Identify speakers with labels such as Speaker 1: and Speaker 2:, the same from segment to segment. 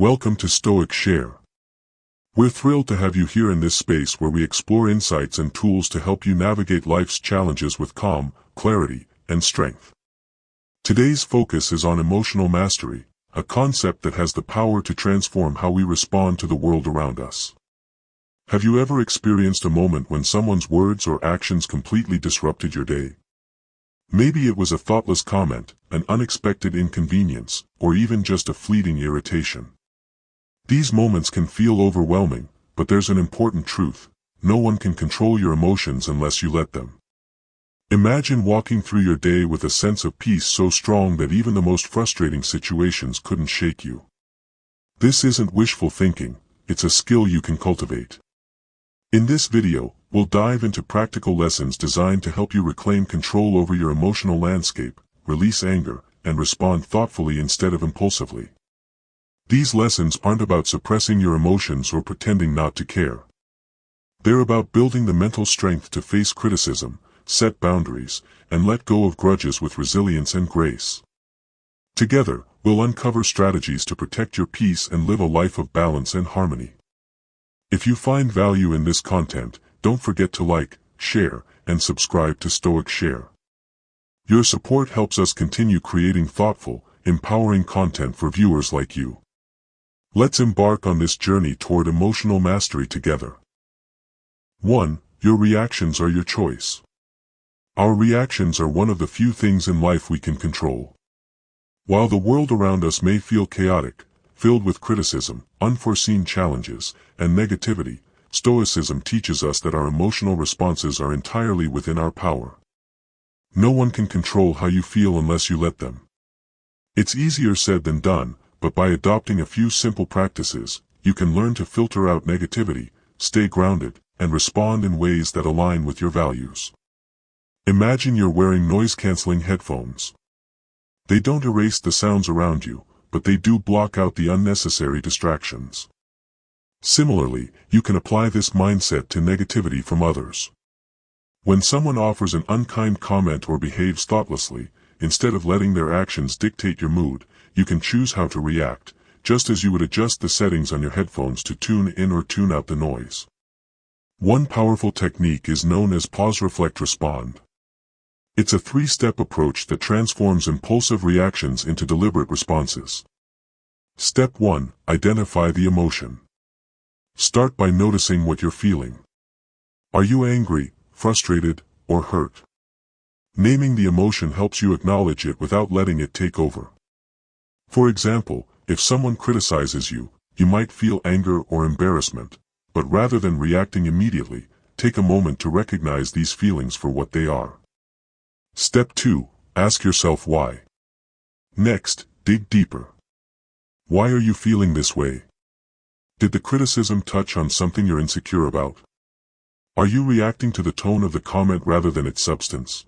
Speaker 1: Welcome to Stoic Share. We're thrilled to have you here in this space where we explore insights and tools to help you navigate life's challenges with calm, clarity, and strength. Today's focus is on emotional mastery, a concept that has the power to transform how we respond to the world around us. Have you ever experienced a moment when someone's words or actions completely disrupted your day? Maybe it was a thoughtless comment, an unexpected inconvenience, or even just a fleeting irritation. These moments can feel overwhelming, but there's an important truth: no one can control your emotions unless you let them. Imagine walking through your day with a sense of peace so strong that even the most frustrating situations couldn't shake you. This isn't wishful thinking, it's a skill you can cultivate. In this video, we'll dive into practical lessons designed to help you reclaim control over your emotional landscape, release anger, and respond thoughtfully instead of impulsively. These lessons aren't about suppressing your emotions or pretending not to care. They're about building the mental strength to face criticism, set boundaries, and let go of grudges with resilience and grace. Together, we'll uncover strategies to protect your peace and live a life of balance and harmony. If you find value in this content, don't forget to like, share, and subscribe to Stoic Share. Your support helps us continue creating thoughtful, empowering content for viewers like you. Let's embark on this journey toward emotional mastery together. 1. Your reactions are your choice. Our reactions are one of the few things in life we can control. While the world around us may feel chaotic, filled with criticism, unforeseen challenges, and negativity, Stoicism teaches us that our emotional responses are entirely within our power. No one can control how you feel unless you let them. It's easier said than done, but by adopting a few simple practices, you can learn to filter out negativity, stay grounded, and respond in ways that align with your values. Imagine you're wearing noise-canceling headphones. They don't erase the sounds around you, but they do block out the unnecessary distractions. Similarly, you can apply this mindset to negativity from others. When someone offers an unkind comment or behaves thoughtlessly, instead of letting their actions dictate your mood, you can choose how to react, just as you would adjust the settings on your headphones to tune in or tune out the noise. One powerful technique is known as pause, reflect, respond. It's a three-step approach that transforms impulsive reactions into deliberate responses. Step 1. Identify the emotion. Start by noticing what you're feeling. Are you angry, frustrated, or hurt? Naming the emotion helps you acknowledge it without letting it take over. For example, if someone criticizes you, you might feel anger or embarrassment, but rather than reacting immediately, take a moment to recognize these feelings for what they are. Step 2. Ask yourself why. Next, dig deeper. Why are you feeling this way? Did the criticism touch on something you're insecure about? Are you reacting to the tone of the comment rather than its substance?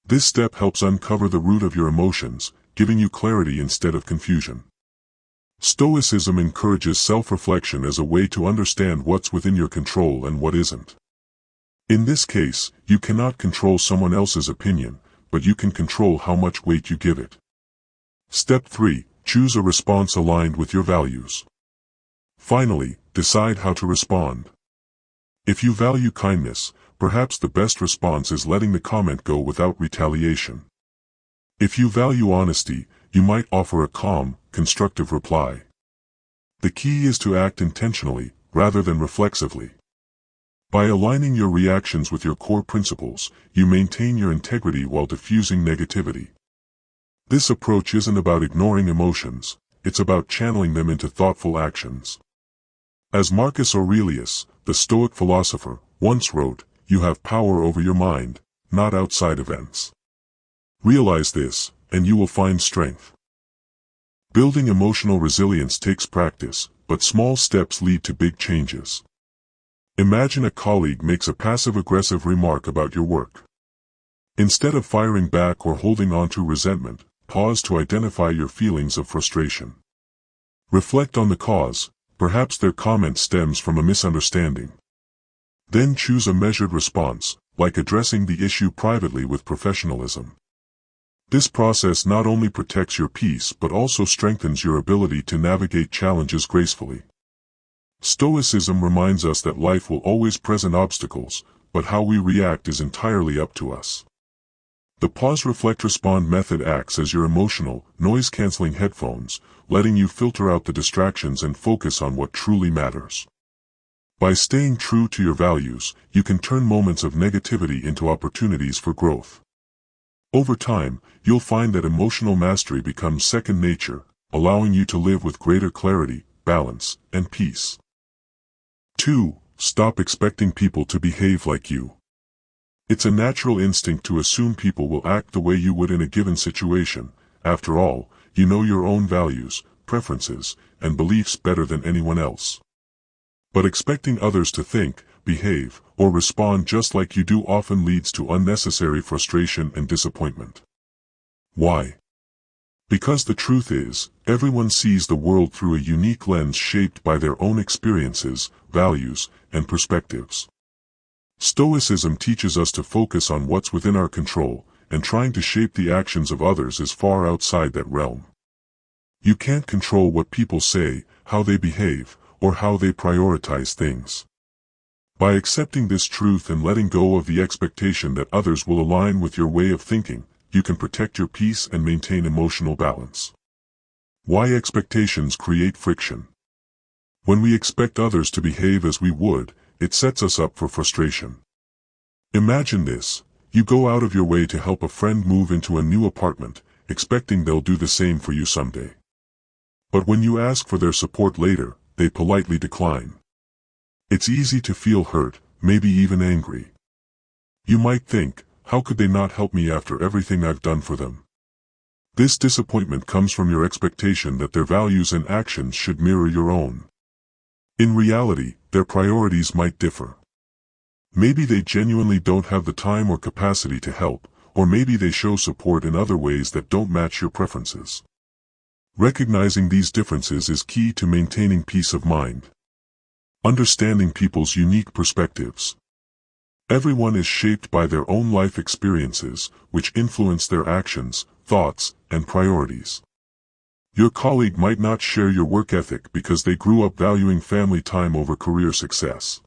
Speaker 1: This step helps uncover the root of your emotions, giving you clarity instead of confusion. Stoicism encourages self-reflection as a way to understand what's within your control and what isn't. In this case, you cannot control someone else's opinion, but you can control how much weight you give it. Step 3. Choose a response aligned with your values. Finally, decide how to respond. If you value kindness, perhaps the best response is letting the comment go without retaliation. If you value honesty, you might offer a calm, constructive reply. The key is to act intentionally, rather than reflexively. By aligning your reactions with your core principles, you maintain your integrity while diffusing negativity. This approach isn't about ignoring emotions, it's about channeling them into thoughtful actions. As Marcus Aurelius, the Stoic philosopher, once wrote, "You have power over your mind, not outside events." Realize this, and you will find strength. Building emotional resilience takes practice, but small steps lead to big changes. Imagine a colleague makes a passive-aggressive remark about your work. Instead of firing back or holding on to resentment, pause to identify your feelings of frustration. Reflect on the cause. Perhaps their comment stems from a misunderstanding. Then choose a measured response, like addressing the issue privately with professionalism. This process not only protects your peace but also strengthens your ability to navigate challenges gracefully. Stoicism reminds us that life will always present obstacles, but how we react is entirely up to us. The pause, reflect, respond method acts as your emotional, noise-canceling headphones, letting you filter out the distractions and focus on what truly matters. By staying true to your values, you can turn moments of negativity into opportunities for growth. Over time, you'll find that emotional mastery becomes second nature, allowing you to live with greater clarity, balance, and peace. 2. Stop expecting people to behave like you. It's a natural instinct to assume people will act the way you would in a given situation. After all, you know your own values, preferences, and beliefs better than anyone else. But expecting others to think, behave, or respond just like you do often leads to unnecessary frustration and disappointment. Why? Because the truth is, everyone sees the world through a unique lens shaped by their own experiences, values, and perspectives. Stoicism teaches us to focus on what's within our control, and trying to shape the actions of others is far outside that realm. You can't control what people say, how they behave, or how they prioritize things. By accepting this truth and letting go of the expectation that others will align with your way of thinking, you can protect your peace and maintain emotional balance. Why expectations create friction? When we expect others to behave as we would, it sets us up for frustration. Imagine this: you go out of your way to help a friend move into a new apartment, expecting they'll do the same for you someday. But when you ask for their support later, they politely decline. It's easy to feel hurt, maybe even angry. You might think, how could they not help me after everything I've done for them? This disappointment comes from your expectation that their values and actions should mirror your own. In reality, their priorities might differ. Maybe they genuinely don't have the time or capacity to help, or maybe they show support in other ways that don't match your preferences. Recognizing these differences is key to maintaining peace of mind. Understanding people's unique perspectives. Everyone is shaped by their own life experiences, which influence their actions, thoughts, and priorities. Your colleague might not share your work ethic because they grew up valuing family time over career success.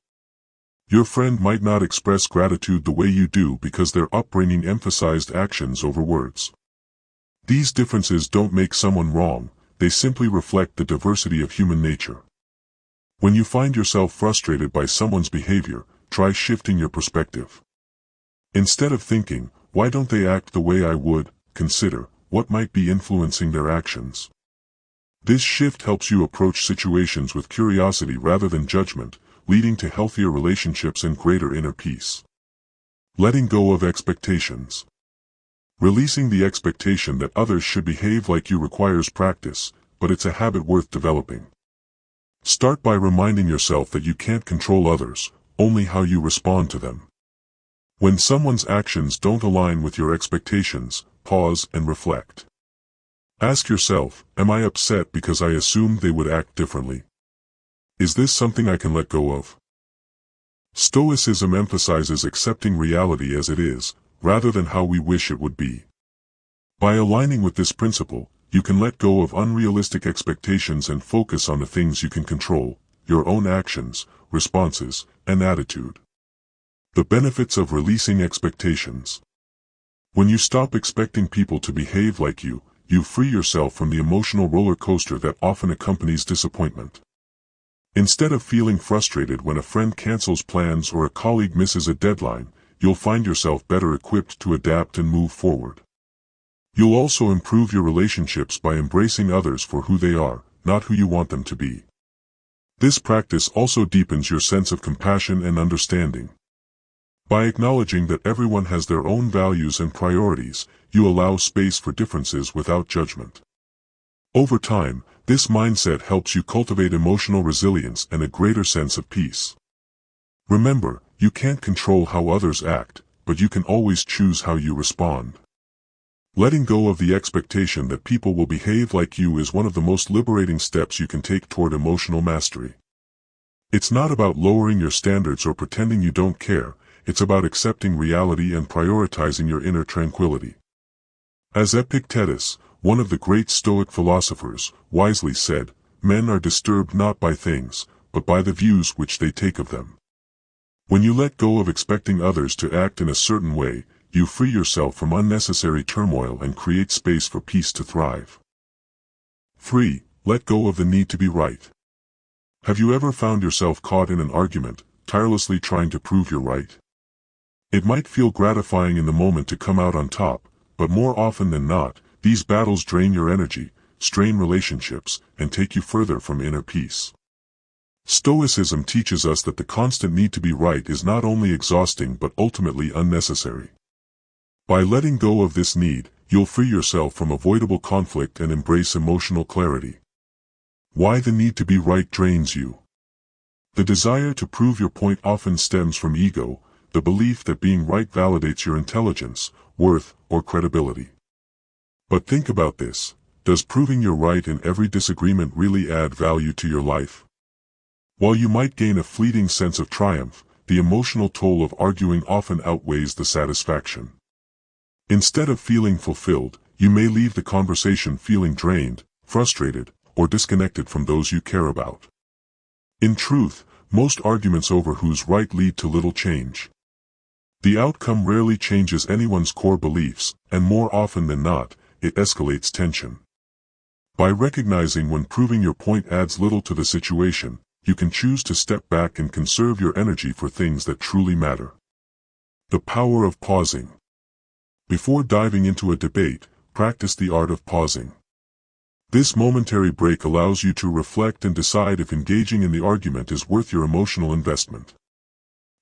Speaker 1: Your friend might not express gratitude the way you do because their upbringing emphasized actions over words. These differences don't make someone wrong, they simply reflect the diversity of human nature. When you find yourself frustrated by someone's behavior, try shifting your perspective. Instead of thinking, why don't they act the way I would, consider, what might be influencing their actions. This shift helps you approach situations with curiosity rather than judgment, leading to healthier relationships and greater inner peace. Letting go of expectations. Releasing the expectation that others should behave like you requires practice, but it's a habit worth developing. Start by reminding yourself that you can't control others, only how you respond to them. When someone's actions don't align with your expectations, pause and reflect. Ask yourself, am I upset because I assumed they would act differently? Is this something I can let go of? Stoicism emphasizes accepting reality as it is, rather than how we wish it would be. By aligning with this principle, you can let go of unrealistic expectations and focus on the things you can control, your own actions, responses, and attitude. The benefits of releasing expectations. When you stop expecting people to behave like you, you free yourself from the emotional roller coaster that often accompanies disappointment. Instead of feeling frustrated when a friend cancels plans or a colleague misses a deadline, you'll find yourself better equipped to adapt and move forward. You'll also improve your relationships by embracing others for who they are, not who you want them to be. This practice also deepens your sense of compassion and understanding. By acknowledging that everyone has their own values and priorities, you allow space for differences without judgment. Over time, this mindset helps you cultivate emotional resilience and a greater sense of peace. Remember, you can't control how others act, but you can always choose how you respond. Letting go of the expectation that people will behave like you is one of the most liberating steps you can take toward emotional mastery. It's not about lowering your standards or pretending you don't care, it's about accepting reality and prioritizing your inner tranquility. As Epictetus, one of the great Stoic philosophers, wisely said, men are disturbed not by things, but by the views which they take of them. When you let go of expecting others to act in a certain way, you free yourself from unnecessary turmoil and create space for peace to thrive. 3. Let go of the need to be right. Have you ever found yourself caught in an argument, tirelessly trying to prove you're right? It might feel gratifying in the moment to come out on top, but more often than not, these battles drain your energy, strain relationships, and take you further from inner peace. Stoicism teaches us that the constant need to be right is not only exhausting but ultimately unnecessary. By letting go of this need, you'll free yourself from avoidable conflict and embrace emotional clarity. Why the need to be right drains you? The desire to prove your point often stems from ego, the belief that being right validates your intelligence, worth, or credibility. But think about this: does proving you're right in every disagreement really add value to your life? While you might gain a fleeting sense of triumph, the emotional toll of arguing often outweighs the satisfaction. Instead of feeling fulfilled, you may leave the conversation feeling drained, frustrated, or disconnected from those you care about. In truth, most arguments over who's right lead to little change. The outcome rarely changes anyone's core beliefs, and more often than not, it escalates tension. By recognizing when proving your point adds little to the situation, you can choose to step back and conserve your energy for things that truly matter. The power of pausing. Before diving into a debate, practice the art of pausing. This momentary break allows you to reflect and decide if engaging in the argument is worth your emotional investment.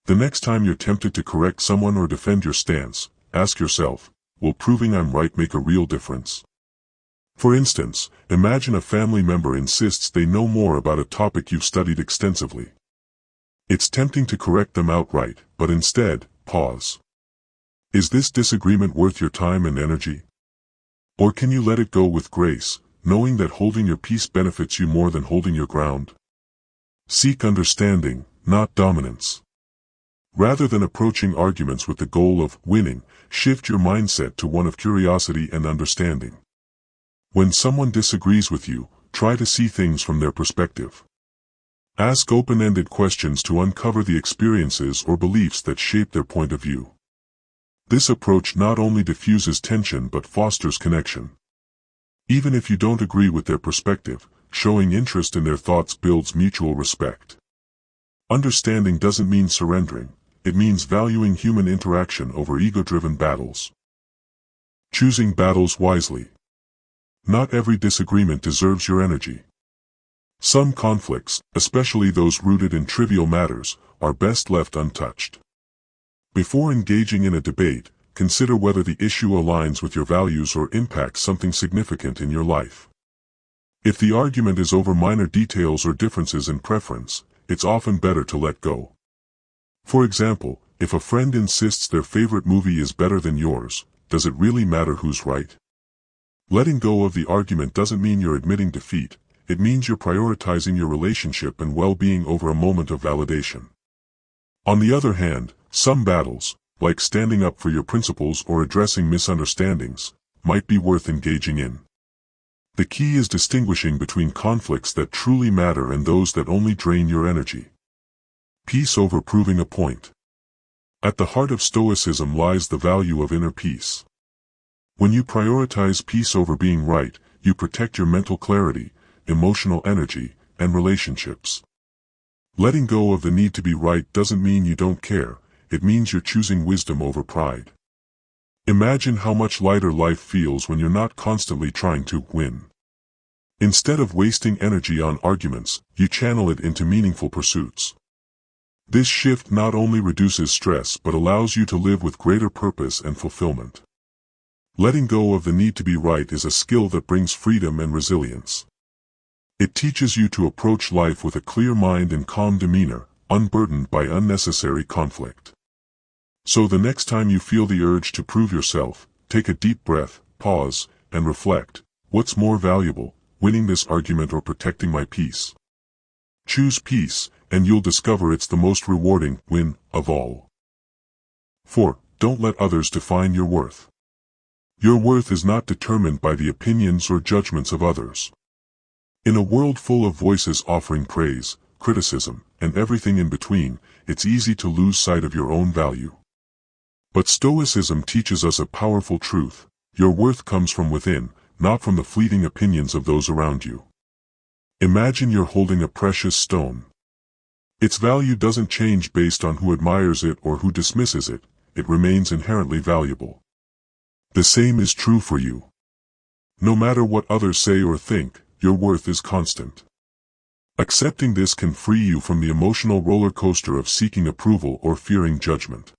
Speaker 1: The next time you're tempted to correct someone or defend your stance, ask yourself, will proving I'm right make a real difference? For instance, imagine a family member insists they know more about a topic you've studied extensively. It's tempting to correct them outright, but instead, pause. Is this disagreement worth your time and energy? Or can you let it go with grace, knowing that holding your peace benefits you more than holding your ground? Seek understanding, not dominance. Rather than approaching arguments with the goal of winning, shift your mindset to one of curiosity and understanding. When someone disagrees with you, try to see things from their perspective. Ask open-ended questions to uncover the experiences or beliefs that shape their point of view. This approach not only diffuses tension but fosters connection. Even if you don't agree with their perspective, showing interest in their thoughts builds mutual respect. Understanding doesn't mean surrendering. It means valuing human interaction over ego-driven battles. Choosing battles wisely. Not every disagreement deserves your energy. Some conflicts, especially those rooted in trivial matters, are best left untouched. Before engaging in a debate, consider whether the issue aligns with your values or impacts something significant in your life. If the argument is over minor details or differences in preference, it's often better to let go. For example, if a friend insists their favorite movie is better than yours, does it really matter who's right? Letting go of the argument doesn't mean you're admitting defeat, it means you're prioritizing your relationship and well-being over a moment of validation. On the other hand, some battles, like standing up for your principles or addressing misunderstandings, might be worth engaging in. The key is distinguishing between conflicts that truly matter and those that only drain your energy. Peace over proving a point. At the heart of Stoicism lies the value of inner peace. When you prioritize peace over being right, you protect your mental clarity, emotional energy, and relationships. Letting go of the need to be right doesn't mean you don't care, it means you're choosing wisdom over pride. Imagine how much lighter life feels when you're not constantly trying to win. Instead of wasting energy on arguments, you channel it into meaningful pursuits. This shift not only reduces stress but allows you to live with greater purpose and fulfillment. Letting go of the need to be right is a skill that brings freedom and resilience. It teaches you to approach life with a clear mind and calm demeanor, unburdened by unnecessary conflict. So the next time you feel the urge to prove yourself, take a deep breath, pause, and reflect. What's more valuable, winning this argument or protecting my peace? Choose peace, and you'll discover it's the most rewarding win of all. 4. Don't let others define your worth. Your worth is not determined by the opinions or judgments of others. In a world full of voices offering praise, criticism, and everything in between, it's easy to lose sight of your own value. But Stoicism teaches us a powerful truth: your worth comes from within, not from the fleeting opinions of those around you. Imagine you're holding a precious stone. Its value doesn't change based on who admires it or who dismisses it. It remains inherently valuable. The same is true for you. No matter what others say or think, your worth is constant. Accepting this can free you from the emotional roller coaster of seeking approval or fearing judgment.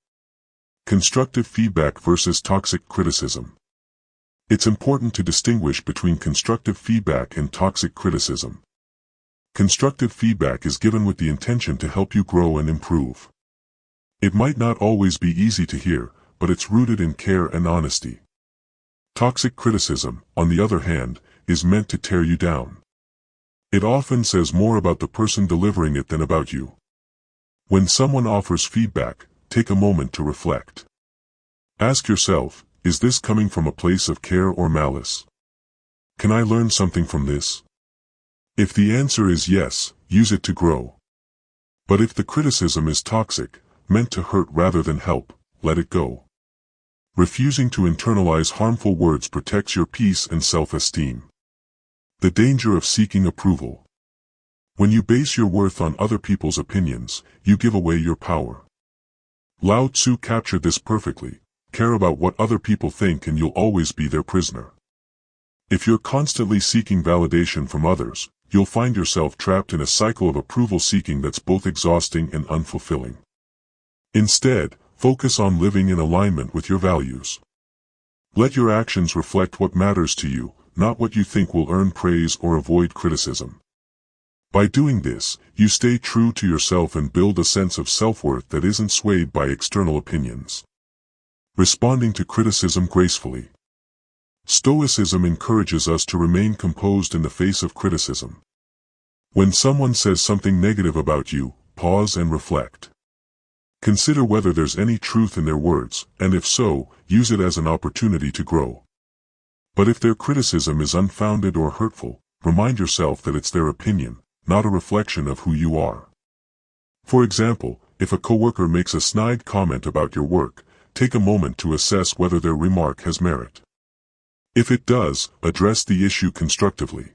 Speaker 1: Constructive feedback versus toxic criticism. It's important to distinguish between constructive feedback and toxic criticism. Constructive feedback is given with the intention to help you grow and improve. It might not always be easy to hear, but it's rooted in care and honesty. Toxic criticism, on the other hand, is meant to tear you down. It often says more about the person delivering it than about you. When someone offers feedback, take a moment to reflect. Ask yourself, is this coming from a place of care or malice? Can I learn something from this? If the answer is yes, use it to grow. But if the criticism is toxic, meant to hurt rather than help, let it go. Refusing to internalize harmful words protects your peace and self-esteem. The danger of seeking approval. When you base your worth on other people's opinions, you give away your power. Lao Tzu captured this perfectly: care about what other people think and you'll always be their prisoner. If you're constantly seeking validation from others, you'll find yourself trapped in a cycle of approval seeking that's both exhausting and unfulfilling. Instead, focus on living in alignment with your values. Let your actions reflect what matters to you, not what you think will earn praise or avoid criticism. By doing this, you stay true to yourself and build a sense of self-worth that isn't swayed by external opinions. Responding to criticism gracefully. Stoicism encourages us to remain composed in the face of criticism. When someone says something negative about you, pause and reflect. Consider whether there's any truth in their words, and if so, use it as an opportunity to grow. But if their criticism is unfounded or hurtful, remind yourself that it's their opinion, not a reflection of who you are. For example, if a coworker makes a snide comment about your work, take a moment to assess whether their remark has merit. If it does, address the issue constructively.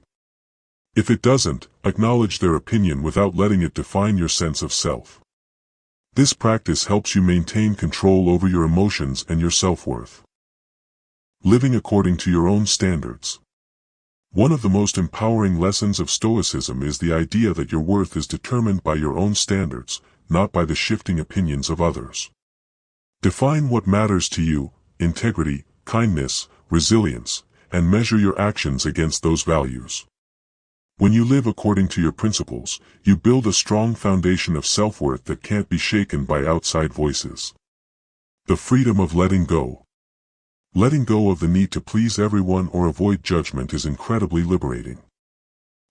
Speaker 1: If it doesn't, acknowledge their opinion without letting it define your sense of self. This practice helps you maintain control over your emotions and your self-worth. Living according to your own standards. One of the most empowering lessons of Stoicism is the idea that your worth is determined by your own standards, not by the shifting opinions of others. Define what matters to you: integrity, kindness, resilience, and measure your actions against those values. When you live according to your principles, you build a strong foundation of self-worth that can't be shaken by outside voices. The freedom of letting go. Letting go of the need to please everyone or avoid judgment is incredibly liberating.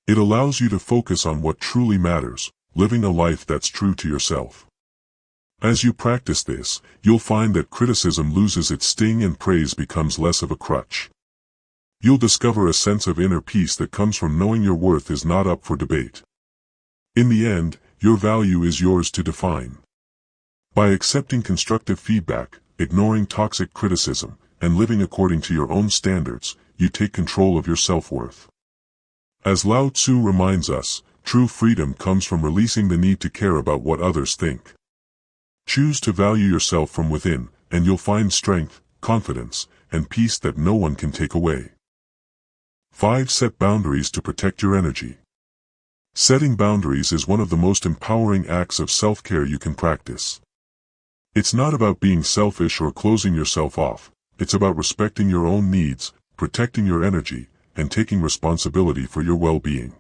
Speaker 1: It allows you to focus on what truly matters, living a life that's true to yourself. As you practice this, you'll find that criticism loses its sting and praise becomes less of a crutch. You'll discover a sense of inner peace that comes from knowing your worth is not up for debate. In the end, your value is yours to define. By accepting constructive feedback, ignoring toxic criticism, and living according to your own standards, you take control of your self-worth. As Lao Tzu reminds us, true freedom comes from releasing the need to care about what others think. Choose to value yourself from within, and you'll find strength, confidence, and peace that no one can take away. 5. Set boundaries to protect your energy. Setting boundaries is one of the most empowering acts of self-care you can practice. It's not about being selfish or closing yourself off. It's about respecting your own needs, protecting your energy, and taking responsibility for your well-being.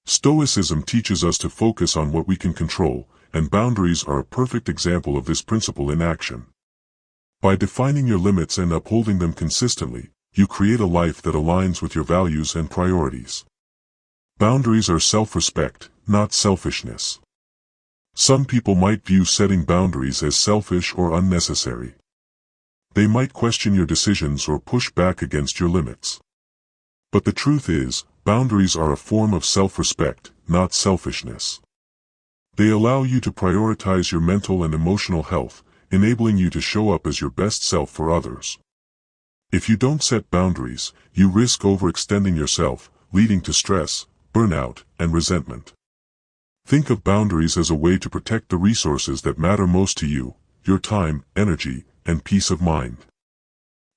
Speaker 1: Stoicism teaches us to focus on what we can control, and boundaries are a perfect example of this principle in action. By defining your limits and upholding them consistently, you create a life that aligns with your values and priorities. Boundaries are self-respect, not selfishness. Some people might view setting boundaries as selfish or unnecessary. They might question your decisions or push back against your limits. But the truth is, boundaries are a form of self-respect, not selfishness. They allow you to prioritize your mental and emotional health, enabling you to show up as your best self for others. If you don't set boundaries, you risk overextending yourself, leading to stress, burnout, and resentment. Think of boundaries as a way to protect the resources that matter most to you, your time, energy, and peace of mind.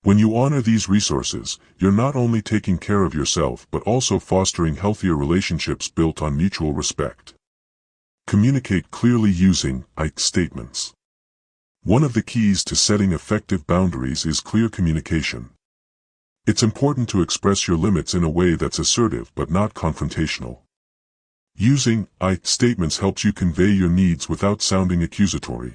Speaker 1: When you honor these resources, you're not only taking care of yourself but also fostering healthier relationships built on mutual respect. Communicate clearly using I statements. One of the keys to setting effective boundaries is clear communication. It's important to express your limits in a way that's assertive but not confrontational. Using I statements helps you convey your needs without sounding accusatory.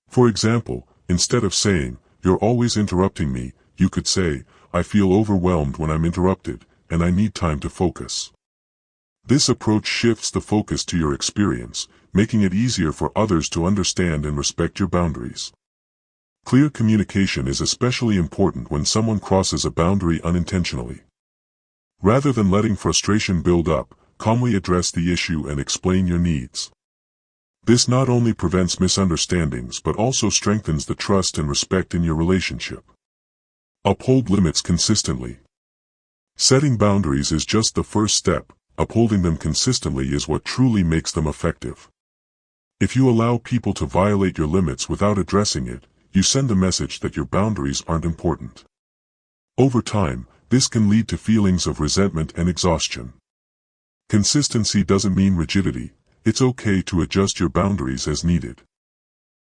Speaker 1: For example, instead of saying, "You're always interrupting me," you could say, "I feel overwhelmed when I'm interrupted, and I need time to focus." This approach shifts the focus to your experience, making it easier for others to understand and respect your boundaries. Clear communication is especially important when someone crosses a boundary unintentionally. Rather than letting frustration build up, calmly address the issue and explain your needs. This not only prevents misunderstandings but also strengthens the trust and respect in your relationship. Uphold limits consistently. Setting boundaries is just the first step. Upholding them consistently is what truly makes them effective. If you allow people to violate your limits without addressing it, you send a message that your boundaries aren't important. Over time, this can lead to feelings of resentment and exhaustion. Consistency doesn't mean rigidity. It's okay to adjust your boundaries as needed.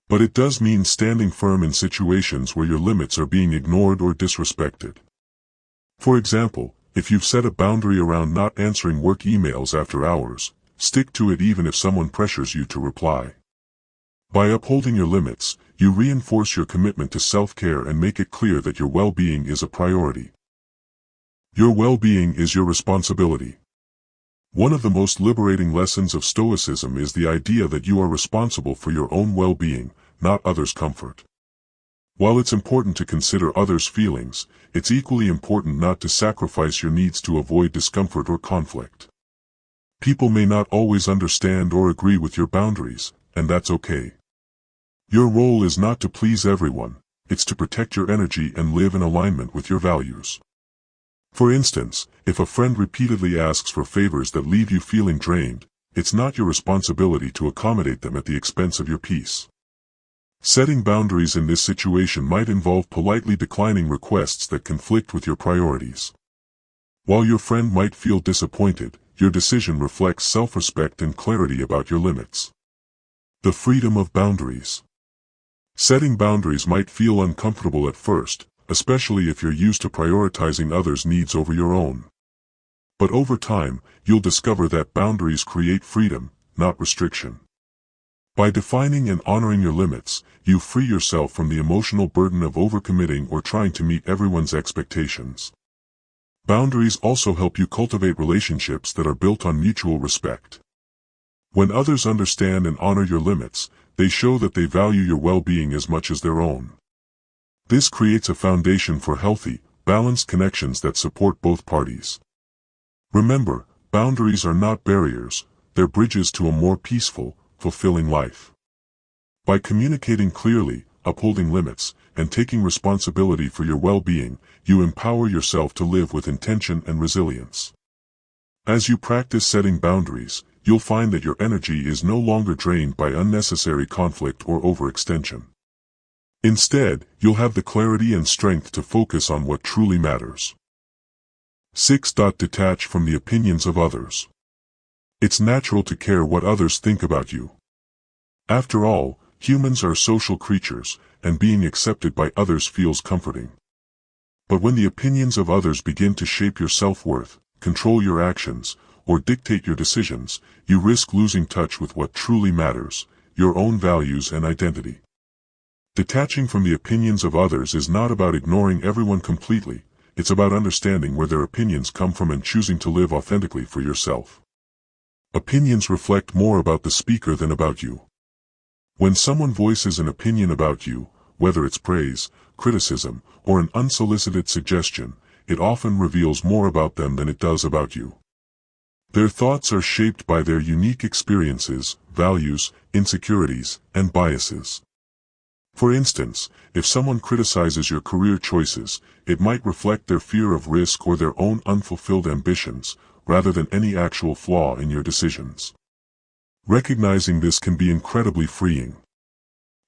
Speaker 1: But it does mean standing firm in situations where your limits are being ignored or disrespected. For example, if you've set a boundary around not answering work emails after hours, stick to it even if someone pressures you to reply. By upholding your limits, you reinforce your commitment to self-care and make it clear that your well-being is a priority. Your well-being is your responsibility. One of the most liberating lessons of Stoicism is the idea that you are responsible for your own well-being, not others' comfort. While it's important to consider others' feelings, it's equally important not to sacrifice your needs to avoid discomfort or conflict. People may not always understand or agree with your boundaries, and that's okay. Your role is not to please everyone, it's to protect your energy and live in alignment with your values. For instance, if a friend repeatedly asks for favors that leave you feeling drained, it's not your responsibility to accommodate them at the expense of your peace. Setting boundaries in this situation might involve politely declining requests that conflict with your priorities. While your friend might feel disappointed, your decision reflects self-respect and clarity about your limits. The freedom of boundaries. Setting boundaries might feel uncomfortable at first, especially if you're used to prioritizing others' needs over your own. But over time, you'll discover that boundaries create freedom, not restriction. By defining and honoring your limits, you free yourself from the emotional burden of overcommitting or trying to meet everyone's expectations. Boundaries also help you cultivate relationships that are built on mutual respect. When others understand and honor your limits, they show that they value your well-being as much as their own. This creates a foundation for healthy, balanced connections that support both parties. Remember, boundaries are not barriers, they're bridges to a more peaceful, fulfilling life. By communicating clearly, upholding limits, and taking responsibility for your well-being, you empower yourself to live with intention and resilience. As you practice setting boundaries, you'll find that your energy is no longer drained by unnecessary conflict or overextension. Instead, you'll have the clarity and strength to focus on what truly matters. 6. Detach from the opinions of others. It's natural to care what others think about you. After all, humans are social creatures, and being accepted by others feels comforting. But when the opinions of others begin to shape your self-worth, control your actions, or dictate your decisions, you risk losing touch with what truly matters, your own values and identity. Detaching from the opinions of others is not about ignoring everyone completely, it's about understanding where their opinions come from and choosing to live authentically for yourself. Opinions reflect more about the speaker than about you. When someone voices an opinion about you, whether it's praise, criticism, or an unsolicited suggestion, it often reveals more about them than it does about you. Their thoughts are shaped by their unique experiences, values, insecurities, and biases. For instance, if someone criticizes your career choices, it might reflect their fear of risk or their own unfulfilled ambitions, rather than any actual flaw in your decisions. Recognizing this can be incredibly freeing.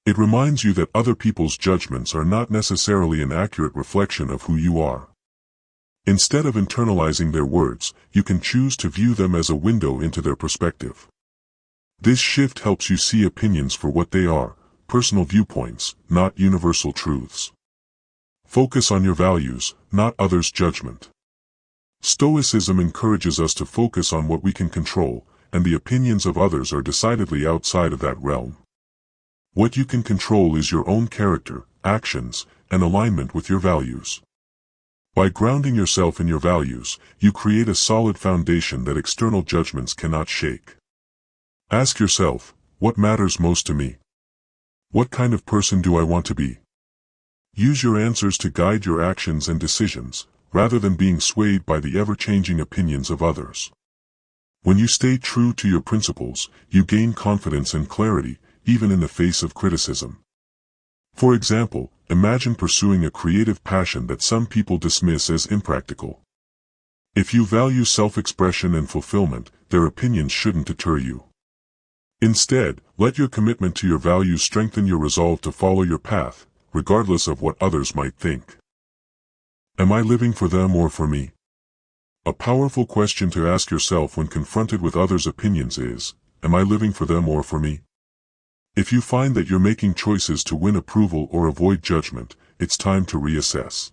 Speaker 1: It reminds you that other people's judgments are not necessarily an accurate reflection of who you are. Instead of internalizing their words, you can choose to view them as a window into their perspective. This shift helps you see opinions for what they are, personal viewpoints, not universal truths. Focus on your values, not others' judgment. Stoicism encourages us to focus on what we can control, and the opinions of others are decidedly outside of that realm. What you can control is your own character, actions, and alignment with your values. By grounding yourself in your values, you create a solid foundation that external judgments cannot shake. Ask yourself, what matters most to me? What kind of person do I want to be? Use your answers to guide your actions and decisions, rather than being swayed by the ever-changing opinions of others. When you stay true to your principles, you gain confidence and clarity, even in the face of criticism. For example, imagine pursuing a creative passion that some people dismiss as impractical. If you value self-expression and fulfillment, their opinions shouldn't deter you. Instead, let your commitment to your values strengthen your resolve to follow your path, regardless of what others might think. Am I living for them or for me? A powerful question to ask yourself when confronted with others' opinions is, am I living for them or for me? If you find that you're making choices to win approval or avoid judgment, it's time to reassess.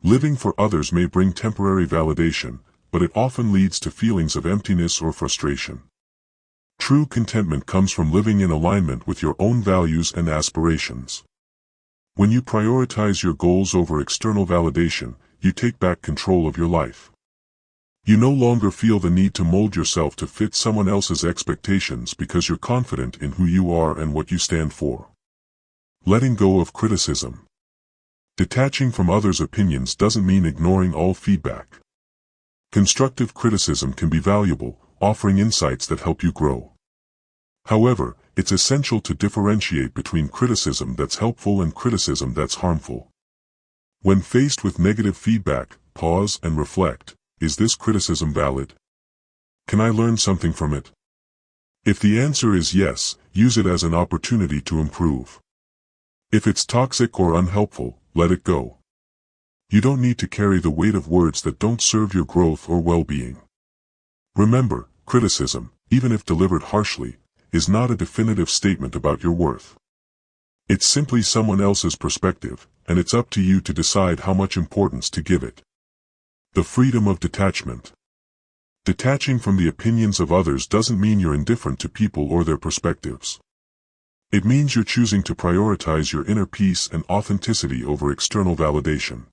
Speaker 1: Living for others may bring temporary validation, but it often leads to feelings of emptiness or frustration. True contentment comes from living in alignment with your own values and aspirations. When you prioritize your goals over external validation, you take back control of your life. You no longer feel the need to mold yourself to fit someone else's expectations because you're confident in who you are and what you stand for. Letting go of criticism. Detaching from others' opinions doesn't mean ignoring all feedback. Constructive criticism can be valuable, offering insights that help you grow. However, it's essential to differentiate between criticism that's helpful and criticism that's harmful. When faced with negative feedback, pause and reflect. Is this criticism valid? Can I learn something from it? If the answer is yes, use it as an opportunity to improve. If it's toxic or unhelpful, let it go. You don't need to carry the weight of words that don't serve your growth or well-being. Remember, criticism, even if delivered harshly, is not a definitive statement about your worth. It's simply someone else's perspective, and it's up to you to decide how much importance to give it. The freedom of detachment. Detaching from the opinions of others doesn't mean you're indifferent to people or their perspectives. It means you're choosing to prioritize your inner peace and authenticity over external validation.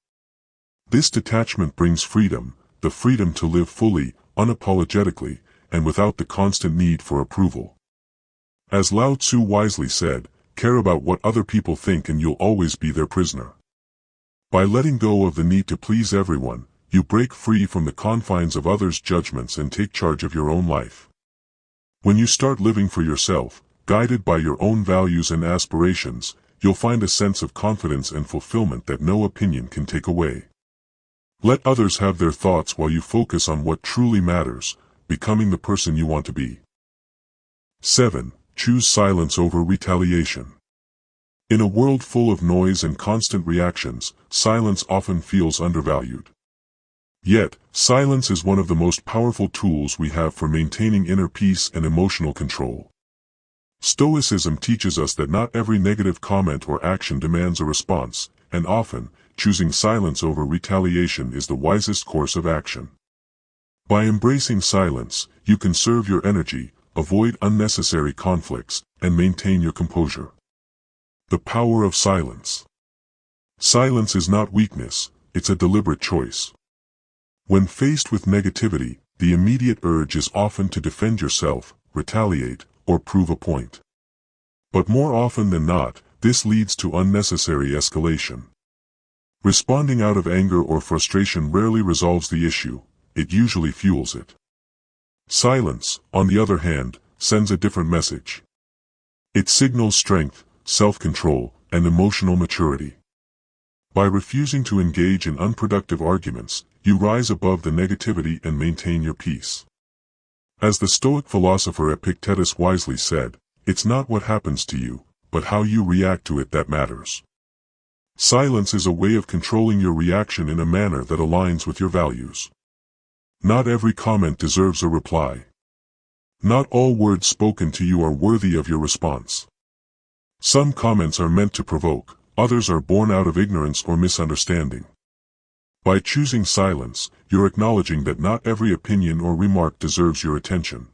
Speaker 1: This detachment brings freedom, the freedom to live fully, unapologetically, and without the constant need for approval. As Lao Tzu wisely said, care about what other people think and you'll always be their prisoner. By letting go of the need to please everyone, you break free from the confines of others' judgments and take charge of your own life. When you start living for yourself, guided by your own values and aspirations, you'll find a sense of confidence and fulfillment that no opinion can take away. Let others have their thoughts while you focus on what truly matters, becoming the person you want to be. 7. Choose silence over retaliation. In a world full of noise and constant reactions, silence often feels undervalued. Yet, silence is one of the most powerful tools we have for maintaining inner peace and emotional control. Stoicism teaches us that not every negative comment or action demands a response, and often, choosing silence over retaliation is the wisest course of action. By embracing silence, you conserve your energy, avoid unnecessary conflicts, and maintain your composure. The power of silence. Silence is not weakness, it's a deliberate choice. When faced with negativity, the immediate urge is often to defend yourself, retaliate, or prove a point. But more often than not, this leads to unnecessary escalation. Responding out of anger or frustration rarely resolves the issue, it usually fuels it. Silence, on the other hand, sends a different message. It signals strength, self-control, and emotional maturity. By refusing to engage in unproductive arguments, you rise above the negativity and maintain your peace. As the Stoic philosopher Epictetus wisely said, "It's not what happens to you, but how you react to it that matters." Silence is a way of controlling your reaction in a manner that aligns with your values. Not every comment deserves a reply. Not all words spoken to you are worthy of your response. Some comments are meant to provoke, others are born out of ignorance or misunderstanding. By choosing silence, you're acknowledging that not every opinion or remark deserves your attention.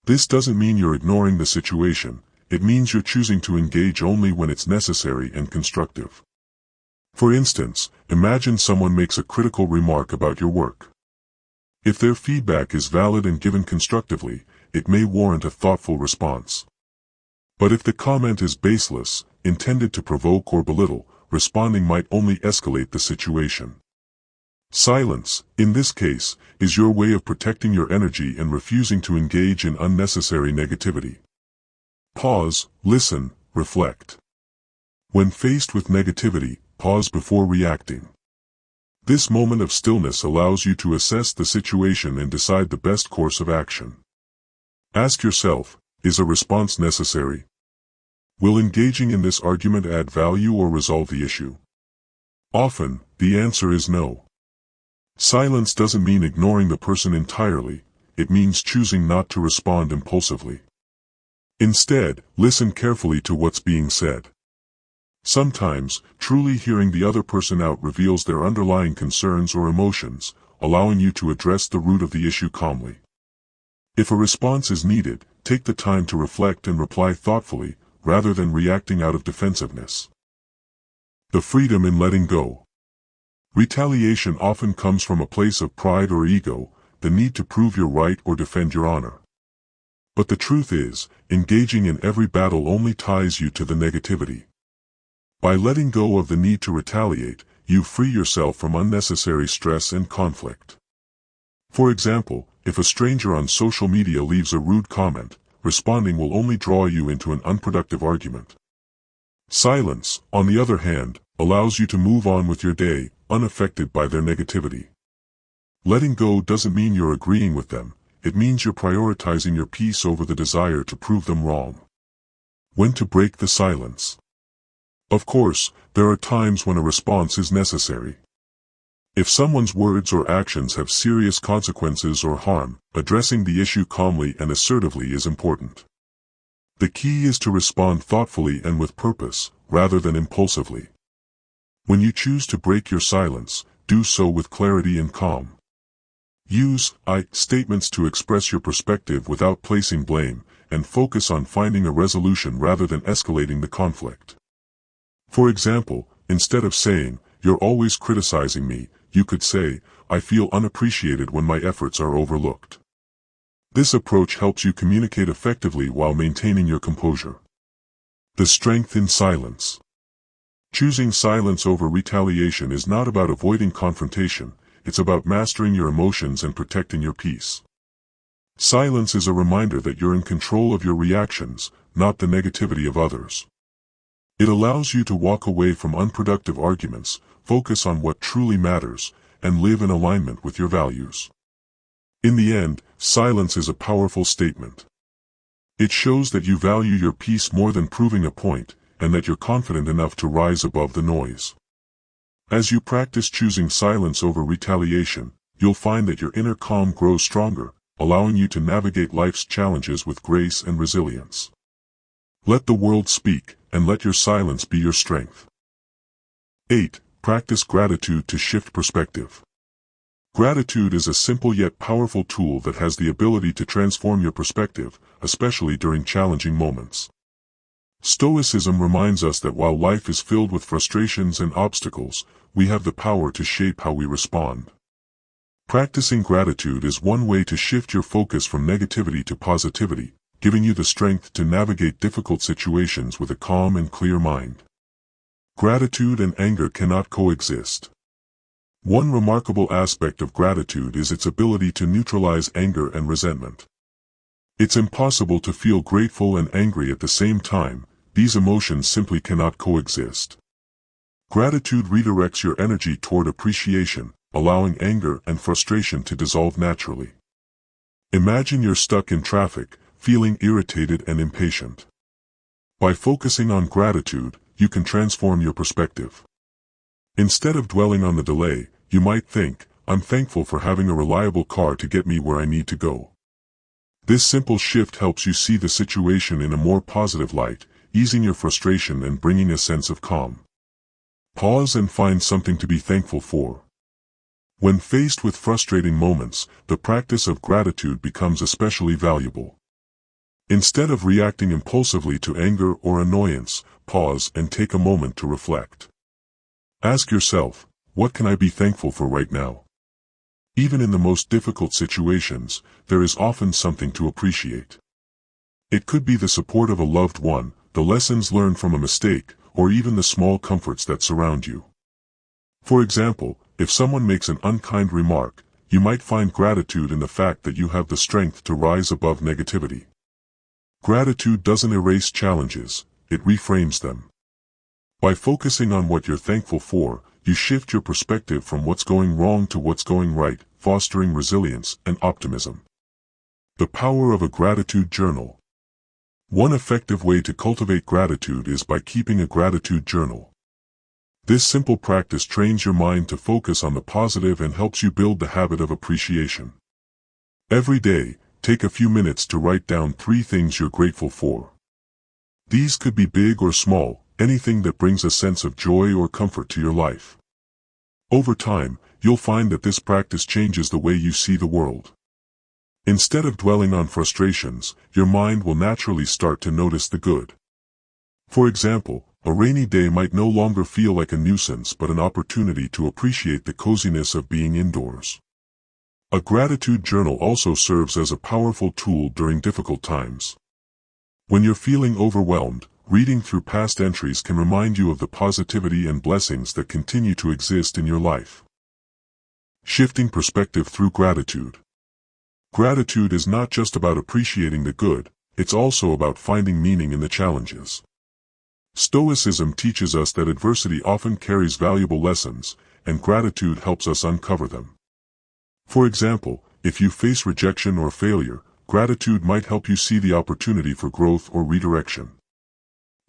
Speaker 1: This doesn't mean you're ignoring the situation, it means you're choosing to engage only when it's necessary and constructive. For instance, imagine someone makes a critical remark about your work. If their feedback is valid and given constructively, it may warrant a thoughtful response. But if the comment is baseless, intended to provoke or belittle, responding might only escalate the situation. Silence, in this case, is your way of protecting your energy and refusing to engage in unnecessary negativity. Pause, listen, reflect. When faced with negativity, pause before reacting. This moment of stillness allows you to assess the situation and decide the best course of action. Ask yourself, is a response necessary? Will engaging in this argument add value or resolve the issue? Often, the answer is no. Silence doesn't mean ignoring the person entirely, it means choosing not to respond impulsively. Instead, listen carefully to what's being said. Sometimes, truly hearing the other person out reveals their underlying concerns or emotions, allowing you to address the root of the issue calmly. If a response is needed, take the time to reflect and reply thoughtfully, rather than reacting out of defensiveness. The freedom in letting go. Retaliation often comes from a place of pride or ego, the need to prove you're right or defend your honor. But the truth is, engaging in every battle only ties you to the negativity. By letting go of the need to retaliate, you free yourself from unnecessary stress and conflict. For example, if a stranger on social media leaves a rude comment, responding will only draw you into an unproductive argument. Silence, on the other hand, allows you to move on with your day, unaffected by their negativity. Letting go doesn't mean you're agreeing with them, it means you're prioritizing your peace over the desire to prove them wrong. When to break the silence. Of course, there are times when a response is necessary. If someone's words or actions have serious consequences or harm, addressing the issue calmly and assertively is important. The key is to respond thoughtfully and with purpose, rather than impulsively. When you choose to break your silence, do so with clarity and calm. Use "I" statements to express your perspective without placing blame, and focus on finding a resolution rather than escalating the conflict. For example, instead of saying, "You're always criticizing me," you could say, "I feel unappreciated when my efforts are overlooked." This approach helps you communicate effectively while maintaining your composure. The strength in silence. Choosing silence over retaliation is not about avoiding confrontation, it's about mastering your emotions and protecting your peace. Silence is a reminder that you're in control of your reactions, not the negativity of others. It allows you to walk away from unproductive arguments, focus on what truly matters, and live in alignment with your values. In the end, silence is a powerful statement. It shows that you value your peace more than proving a point, and that you're confident enough to rise above the noise. As you practice choosing silence over retaliation, you'll find that your inner calm grows stronger, allowing you to navigate life's challenges with grace and resilience. Let the world speak, and let your silence be your strength. 8. Practice gratitude to shift perspective. Gratitude is a simple yet powerful tool that has the ability to transform your perspective, especially during challenging moments. Stoicism reminds us that while life is filled with frustrations and obstacles, we have the power to shape how we respond. Practicing gratitude is one way to shift your focus from negativity to positivity, giving you the strength to navigate difficult situations with a calm and clear mind. Gratitude and anger cannot coexist. One remarkable aspect of gratitude is its ability to neutralize anger and resentment. It's impossible to feel grateful and angry at the same time. These emotions simply cannot coexist. Gratitude redirects your energy toward appreciation, allowing anger and frustration to dissolve naturally. Imagine you're stuck in traffic, feeling irritated and impatient. By focusing on gratitude, you can transform your perspective. Instead of dwelling on the delay, you might think, I'm thankful for having a reliable car to get me where I need to go. This simple shift helps you see the situation in a more positive light, easing your frustration and bringing a sense of calm. Pause and find something to be thankful for. When faced with frustrating moments, the practice of gratitude becomes especially valuable. Instead of reacting impulsively to anger or annoyance, pause and take a moment to reflect. Ask yourself, what can I be thankful for right now? Even in the most difficult situations, there is often something to appreciate. It could be the support of a loved one, the lessons learned from a mistake, or even the small comforts that surround you. For example, if someone makes an unkind remark, you might find gratitude in the fact that you have the strength to rise above negativity. Gratitude doesn't erase challenges, it reframes them. By focusing on what you're thankful for, you shift your perspective from what's going wrong to what's going right, fostering resilience and optimism. The power of a gratitude journal. One effective way to cultivate gratitude is by keeping a gratitude journal. This simple practice trains your mind to focus on the positive and helps you build the habit of appreciation. Every day, take a few minutes to write down 3 things you're grateful for. These could be big or small, anything that brings a sense of joy or comfort to your life. Over time, you'll find that this practice changes the way you see the world. Instead of dwelling on frustrations, your mind will naturally start to notice the good. For example, a rainy day might no longer feel like a nuisance but an opportunity to appreciate the coziness of being indoors. A gratitude journal also serves as a powerful tool during difficult times. When you're feeling overwhelmed, reading through past entries can remind you of the positivity and blessings that continue to exist in your life. Shifting perspective through gratitude. Gratitude is not just about appreciating the good, it's also about finding meaning in the challenges. Stoicism teaches us that adversity often carries valuable lessons, and gratitude helps us uncover them. For example, if you face rejection or failure, gratitude might help you see the opportunity for growth or redirection.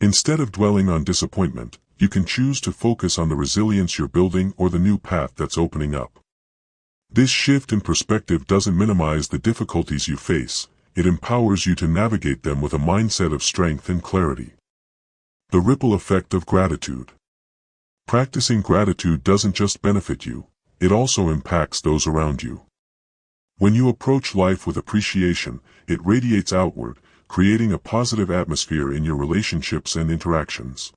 Speaker 1: Instead of dwelling on disappointment, you can choose to focus on the resilience you're building or the new path that's opening up. This shift in perspective doesn't minimize the difficulties you face, it empowers you to navigate them with a mindset of strength and clarity. The ripple effect of gratitude. Practicing gratitude doesn't just benefit you, it also impacts those around you. When you approach life with appreciation, it radiates outward, creating a positive atmosphere in your relationships and interactions.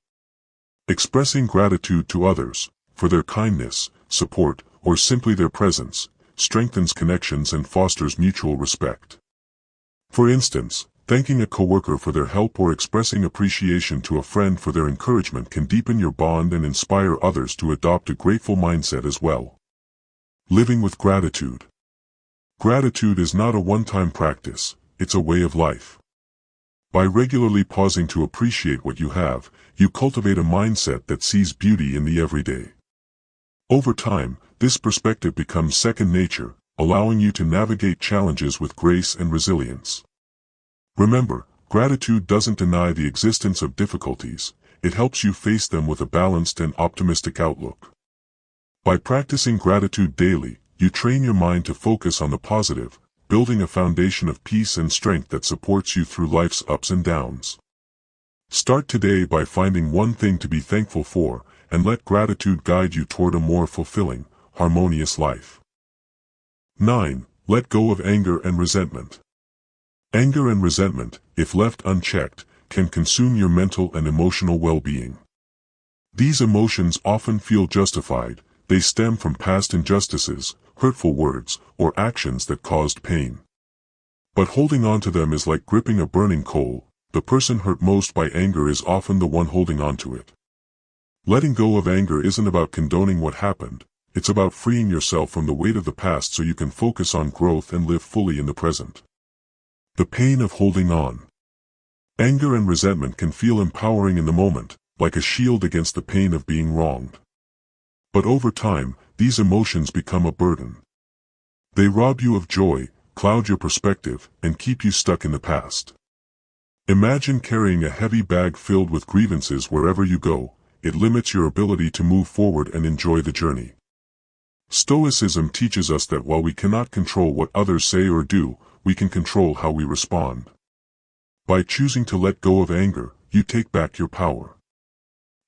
Speaker 1: Expressing gratitude to others, for their kindness, support, or simply their presence, strengthens connections and fosters mutual respect. For instance, thanking a coworker for their help or expressing appreciation to a friend for their encouragement can deepen your bond and inspire others to adopt a grateful mindset as well. Living with gratitude. Gratitude is not a one-time practice, it's a way of life. By regularly pausing to appreciate what you have, you cultivate a mindset that sees beauty in the everyday. Over time, this perspective becomes second nature, allowing you to navigate challenges with grace and resilience. Remember, gratitude doesn't deny the existence of difficulties, it helps you face them with a balanced and optimistic outlook. By practicing gratitude daily, you train your mind to focus on the positive, building a foundation of peace and strength that supports you through life's ups and downs. Start today by finding one thing to be thankful for, and let gratitude guide you toward a more fulfilling, harmonious life. 9. Let go of anger and resentment. Anger and resentment, if left unchecked, can consume your mental and emotional well-being. These emotions often feel justified, they stem from past injustices, hurtful words, or actions that caused pain. But holding on to them is like gripping a burning coal. The person hurt most by anger is often the one holding on to it. Letting go of anger isn't about condoning what happened, it's about freeing yourself from the weight of the past so you can focus on growth and live fully in the present. The pain of holding on. Anger and resentment can feel empowering in the moment, like a shield against the pain of being wronged. But over time, these emotions become a burden. They rob you of joy, cloud your perspective, and keep you stuck in the past. Imagine carrying a heavy bag filled with grievances wherever you go. It limits your ability to move forward and enjoy the journey. Stoicism teaches us that while we cannot control what others say or do, we can control how we respond. By choosing to let go of anger, you take back your power.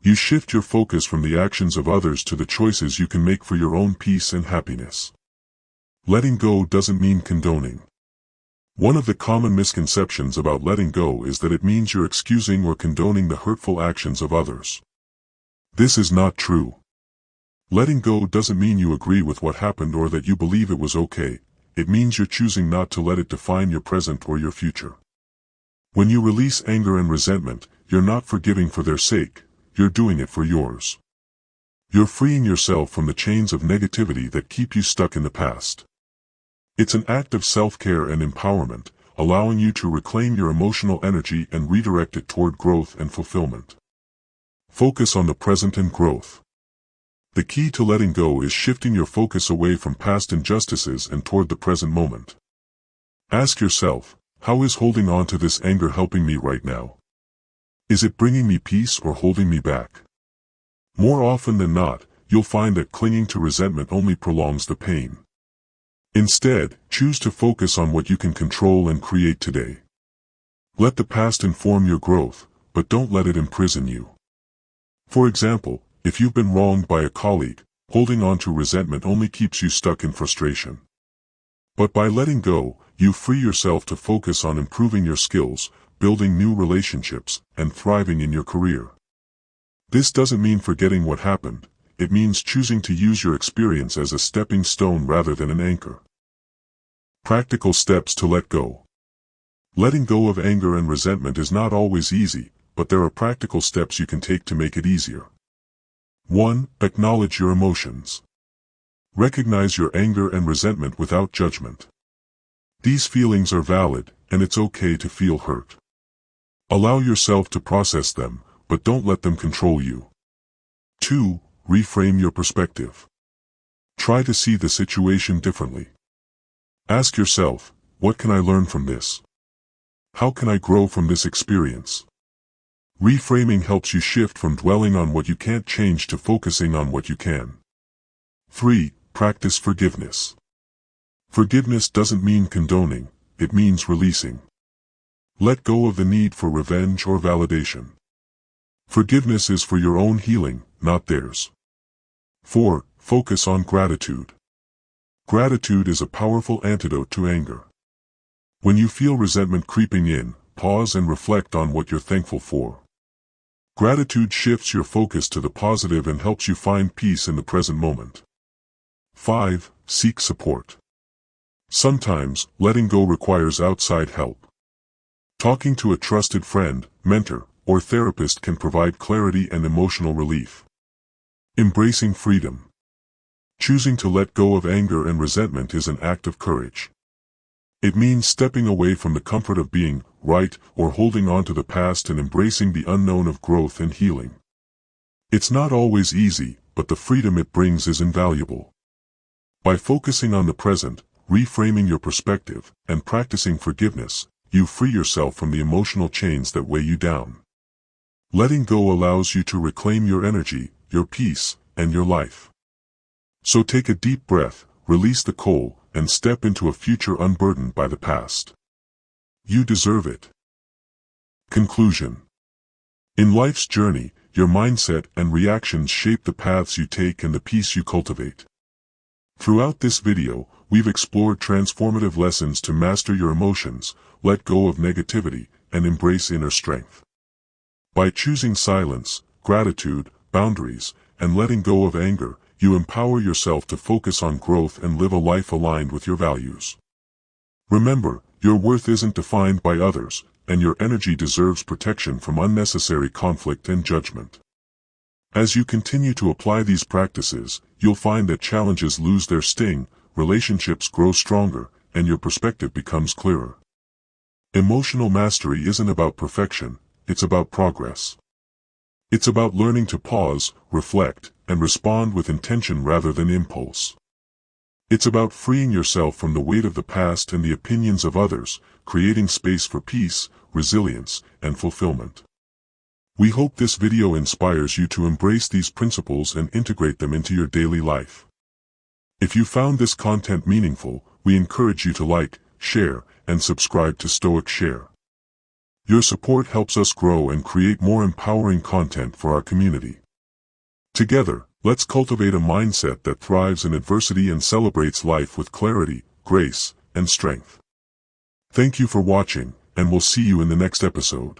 Speaker 1: You shift your focus from the actions of others to the choices you can make for your own peace and happiness. Letting go doesn't mean condoning. One of the common misconceptions about letting go is that it means you're excusing or condoning the hurtful actions of others. This is not true. Letting go doesn't mean you agree with what happened or that you believe it was okay. It means you're choosing not to let it define your present or your future. When you release anger and resentment, you're not forgiving for their sake, you're doing it for yours. You're freeing yourself from the chains of negativity that keep you stuck in the past. It's an act of self-care and empowerment, allowing you to reclaim your emotional energy and redirect it toward growth and fulfillment. Focus on the present and growth. The key to letting go is shifting your focus away from past injustices and toward the present moment. Ask yourself, how is holding on to this anger helping me right now? Is it bringing me peace or holding me back? More often than not, you'll find that clinging to resentment only prolongs the pain. Instead, choose to focus on what you can control and create today. Let the past inform your growth, but don't let it imprison you. For example, if you've been wronged by a colleague, holding on to resentment only keeps you stuck in frustration. But by letting go, you free yourself to focus on improving your skills, building new relationships, and thriving in your career. This doesn't mean forgetting what happened, it means choosing to use your experience as a stepping stone rather than an anchor. Practical steps to let go. Letting go of anger and resentment is not always easy, but there are practical steps you can take to make it easier. 1. Acknowledge your emotions. Recognize your anger and resentment without judgment. These feelings are valid, and it's okay to feel hurt. Allow yourself to process them, but don't let them control you. 2. Reframe your perspective. Try to see the situation differently. Ask yourself, what can I learn from this? How can I grow from this experience? Reframing helps you shift from dwelling on what you can't change to focusing on what you can. 3. Practice forgiveness. Forgiveness doesn't mean condoning, it means releasing. Let go of the need for revenge or validation. Forgiveness is for your own healing, not theirs. 4. Focus on gratitude. Gratitude is a powerful antidote to anger. When you feel resentment creeping in, pause and reflect on what you're thankful for. Gratitude shifts your focus to the positive and helps you find peace in the present moment. 5. Seek support. Sometimes, letting go requires outside help. Talking to a trusted friend, mentor, or therapist can provide clarity and emotional relief. Embracing freedom. Choosing to let go of anger and resentment is an act of courage. It means stepping away from the comfort of being right or holding on to the past and embracing the unknown of growth and healing. It's not always easy, but the freedom it brings is invaluable. By focusing on the present, reframing your perspective, and practicing forgiveness, you free yourself from the emotional chains that weigh you down. Letting go allows you to reclaim your energy, your peace, and your life. So take a deep breath, release the coal, and step into a future unburdened by the past. You deserve it. Conclusion. In life's journey, your mindset and reactions shape the paths you take and the peace you cultivate. Throughout this video, we've explored transformative lessons to master your emotions, let go of negativity, and embrace inner strength. By choosing silence, gratitude, boundaries, and letting go of anger, you empower yourself to focus on growth and live a life aligned with your values. Remember, Your worth isn't defined by others, and your energy deserves protection from unnecessary conflict and judgment. As you continue to apply these practices, you'll find that challenges lose their sting, relationships grow stronger, and your perspective becomes clearer. Emotional mastery isn't about perfection, it's about progress. It's about learning to pause, reflect, and respond with intention rather than impulse. It's about freeing yourself from the weight of the past and the opinions of others, creating space for peace, resilience, and fulfillment. We hope this video inspires you to embrace these principles and integrate them into your daily life. If you found this content meaningful, we encourage you to like, share, and subscribe to StoicShare. Your support helps us grow and create more empowering content for our community. Together, let's cultivate a mindset that thrives in adversity and celebrates life with clarity, grace, and strength. Thank you for watching, and we'll see you in the next episode.